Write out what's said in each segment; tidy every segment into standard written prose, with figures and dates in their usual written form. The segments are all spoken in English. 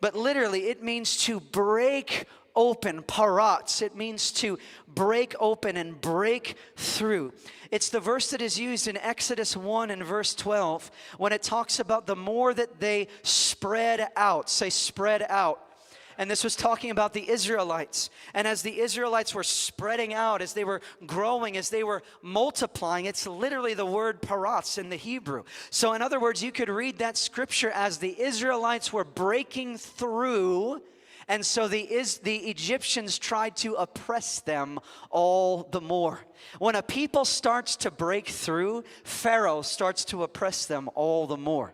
But literally, it means to break open, parats. It means to break open and break through. It's the verse that is used in Exodus 1 and verse 12 when it talks about the more that they spread out. Say, spread out. And this was talking about the Israelites. And as the Israelites were spreading out, as they were growing, as they were multiplying, it's literally the word parats in the Hebrew. So in other words, you could read that scripture as the Israelites were breaking through, and so the Egyptians tried to oppress them all the more. When a people starts to break through, Pharaoh starts to oppress them all the more.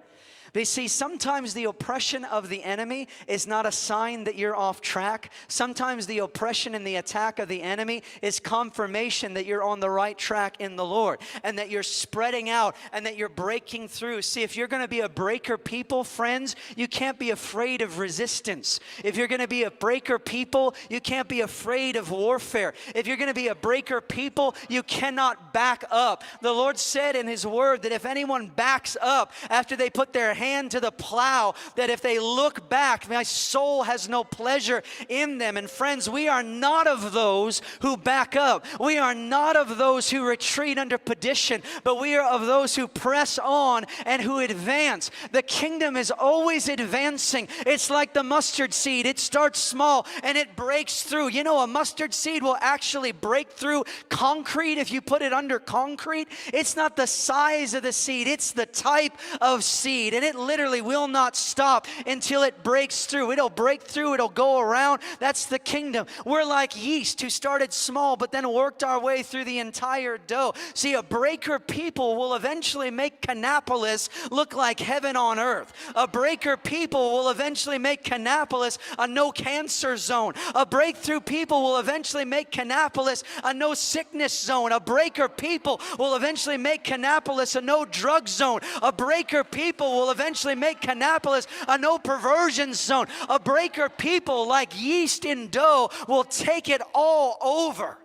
But you see, sometimes the oppression of the enemy is not a sign that you're off track. Sometimes the oppression and the attack of the enemy is confirmation that you're on the right track in the Lord, and that you're spreading out and that you're breaking through. See, if you're going to be a breaker people, friends, you can't be afraid of resistance. If you're going to be a breaker people, you can't be afraid of warfare. If you're going to be a breaker people, you cannot back up. The Lord said in His word that if anyone backs up after they put their hand to the plow, that if they look back, my soul has no pleasure in them. And friends, we are not of those who back up. We are not of those who retreat under perdition, but we are of those who press on and who advance. The kingdom is always advancing. It's like the mustard seed. It starts small and it breaks through. You know, a mustard seed will actually break through concrete if you put it under concrete. It's not the size of the seed, it's the type of seed. And it literally will not stop until it breaks through. It'll break through, it'll go around. That's the kingdom. We're like yeast who started small but then worked our way through the entire dough. See, a breaker people will eventually make Kannapolis look like heaven on earth. A breaker people will eventually make Kannapolis a no cancer zone. A breakthrough people will eventually make Kannapolis a no sickness zone. A breaker people will eventually make Kannapolis a no drug zone. A breaker people will eventually make Kannapolis a no perversion zone. A breaker people like yeast in dough will take it all over.